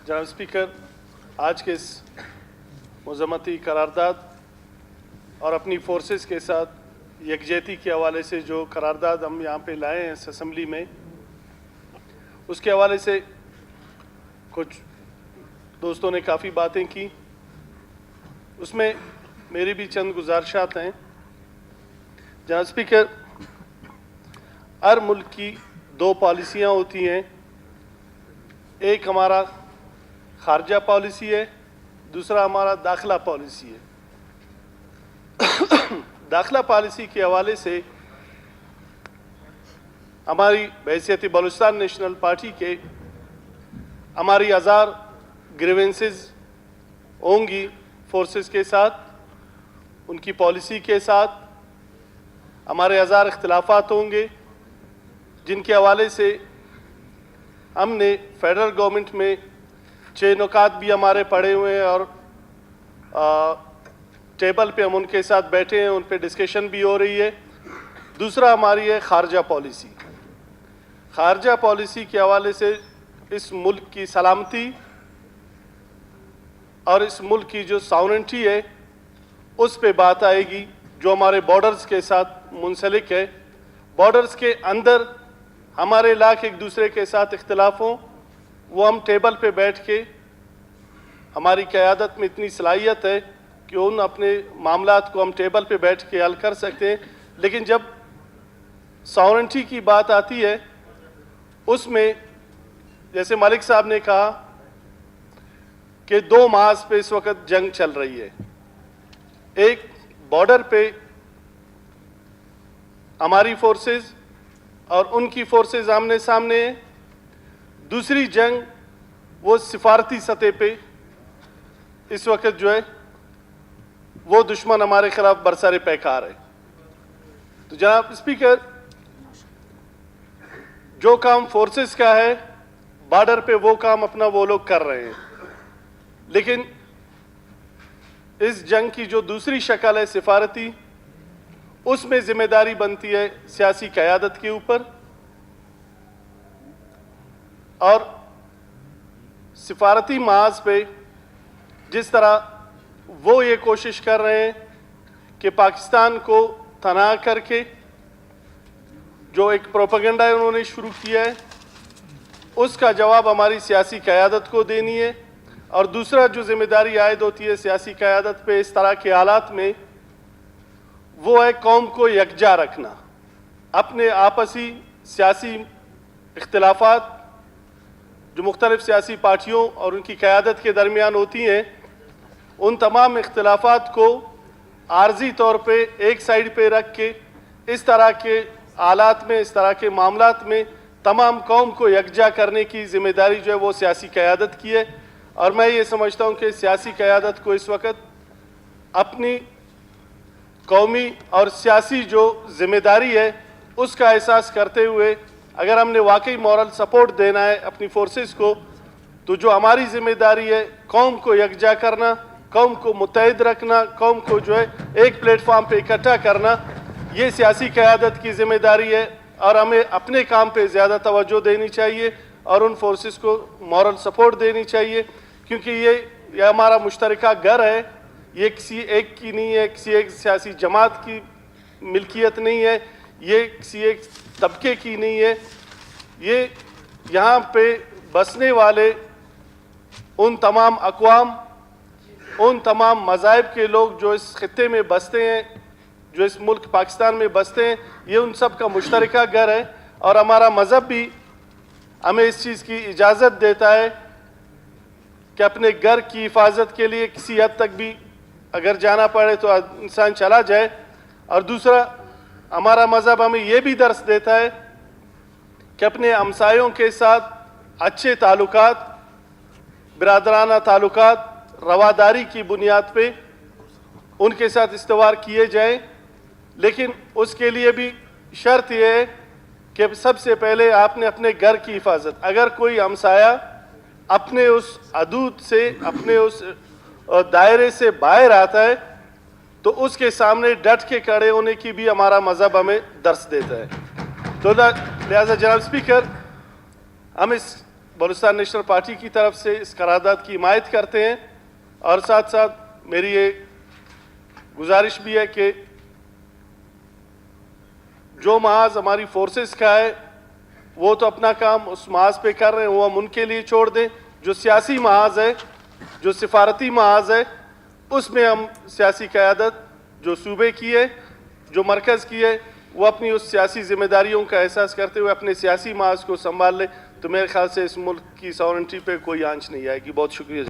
जनाब स्पीकर, आज के इस मज़म्मती करारदाद और अपनी फोर्सेस के साथ यकजहती के हवाले से जो करारदाद हम यहाँ पे लाए हैं इस असम्बली में, उसके हवाले से कुछ दोस्तों ने काफ़ी बातें की। उसमें मेरी भी चंद गुजारिशात हैं। जनाब स्पीकर, हर मुल्क की दो पॉलिसियाँ होती हैं। एक हमारा खारजा पॉलिसी है, दूसरा हमारा दाखिला पॉलिसी है। दाखिला पॉलिसी के हवाले से हमारी बहैसियत बलूचिस्तान नेशनल पार्टी के हमारी 1000 ग्रीवेंसेस होंगी फोर्सेस के साथ, उनकी पॉलिसी के साथ हमारे 1000 इख्तिलाफात होंगे, जिनके हवाले से हमने फेडरल गवर्नमेंट में 6 नुकात भी हमारे पड़े हुए हैं और टेबल पे हम उनके साथ बैठे हैं, उन पे डिस्कशन भी हो रही है। दूसरा हमारी है खारजा पॉलिसी। खारजा पॉलिसी के हवाले से इस मुल्क की सलामती और इस मुल्क की जो सॉवरेनिटी है उस पे बात आएगी, जो हमारे बॉर्डर्स के साथ मुंसलिक है। बॉर्डर्स के अंदर हमारे इलाके एक दूसरे के साथ इख्तिलाफ हों, वो हम टेबल पे बैठ के, हमारी क़यादत में इतनी सलाहियत है कि उन अपने मामलात को हम टेबल पे बैठ के हल कर सकते हैं। लेकिन जब सॉवरेनिटी की बात आती है, उसमें जैसे मलिक साहब ने कहा कि 2 मास पे इस वक्त जंग चल रही है। एक बॉर्डर पे हमारी फोर्सेस और उनकी फोर्सेस आमने सामने है। दूसरी जंग वो सिफारती सतह पे इस वक्त जो है वो दुश्मन हमारे खिलाफ बरसारे पैकार है। तो जनाब स्पीकर, जो काम फोर्सेस का है बॉर्डर पे, वो काम अपना वो लोग कर रहे हैं। लेकिन इस जंग की जो दूसरी शक्ल है सिफारती, उसमें जिम्मेदारी बनती है सियासी क़यादत के ऊपर। और सिफारती महाज पे जिस तरह वो ये कोशिश कर रहे हैं कि पाकिस्तान को तनाह करके जो एक प्रोपेगेंडा उन्होंने शुरू किया है, उसका जवाब हमारी सियासी क़यादत को देनी है। और दूसरा जो जिम्मेदारी आयद होती है सियासी क़यादत पे इस तरह के हालात में, वो है कौम को यकजा रखना। अपने आपसी सियासी इख्तिलाफात जो मुख्तलिफ सियासी पार्टियों और उनकी क़यादत के दरमियान होती हैं, उन तमाम इख्तिलाफात को आर्जी तौर पे एक साइड पे रख के इस तरह के हालात में, इस तरह के मामलात में तमाम कौम को यकजा करने की जिम्मेदारी जो है वो सियासी क़यादत की है। और मैं ये समझता हूँ कि सियासी क़यादत को इस वक्त अपनी कौमी और सियासी जो जिम्मेदारी है उसका एहसास करते हुए, अगर हमने वाकई मॉरल सपोर्ट देना है अपनी फोर्सेस को, तो जो हमारी जिम्मेदारी है कौम को यकजा करना, कौम को मुत्तहिद रखना, कौम को जो है एक प्लेटफॉर्म पे इकट्ठा करना, ये सियासी क़यादत की जिम्मेदारी है। और हमें अपने काम पे ज़्यादा तवज्जो देनी चाहिए और उन फोर्सेस को मॉरल सपोर्ट देनी चाहिए, क्योंकि ये हमारा मुश्तरका घर है। ये किसी एक की नहीं है, किसी एक सियासी जमात की मिल्कियत नहीं है, ये किसी एक तबके की नहीं है। ये यहाँ पे बसने वाले उन तमाम अक़वाम, उन तमाम मज़ाहिब के लोग जो इस खित्ते में बसते हैं, जो इस मुल्क पाकिस्तान में बसते हैं, ये उन सब का मुश्तरका घर है। और हमारा मज़हब भी हमें इस चीज़ की इजाज़त देता है कि अपने घर की हिफाजत के लिए किसी हद तक भी अगर जाना पड़े तो इंसान चला जाए। और दूसरा, हमारा मज़हब हमें यह भी दर्स देता है कि अपने हमसायों के साथ अच्छे ताल्लुकात, बिरादराना ताल्लुकात, रवादारी की बुनियाद पे उनके साथ इस्तवार किए जाएं। लेकिन उसके लिए भी शर्त यह है कि सबसे पहले आपने अपने घर की हिफाजत, अगर कोई हमसाया अपने उस हदूद से, अपने उस दायरे से बाहर आता है, तो उसके सामने डट के खड़े होने की भी हमारा मज़हब हमें दर्स देता है। तो लिहाजा जनाब स्पीकर, हम इस بلوچستان نیشنل پارٹی کی طرف سے اس قرارداد کی حمایت کرتے ہیں، اور ساتھ ساتھ میری یہ گزارش بھی ہے کہ جو محاذ ہماری فورسز کا ہے وہ تو اپنا کام اس محاذ پہ کر رہے ہیں، وہ ہم ان کے لیے چھوڑ دیں. جو سیاسی محاذ ہے، جو سفارتی محاذ ہے، اس میں ہم سیاسی قیادت جو صوبے کی ہے، جو مرکز کی ہے، وہ اپنی اس سیاسی ذمہ داریوں کا احساس کرتے ہوئے اپنے سیاسی محاذ کو سنبھال لے، تو میرے خیال سے اس ملک کی ساورنٹی پہ کوئی آنچ نہیں آئے گی. بہت شکریہ.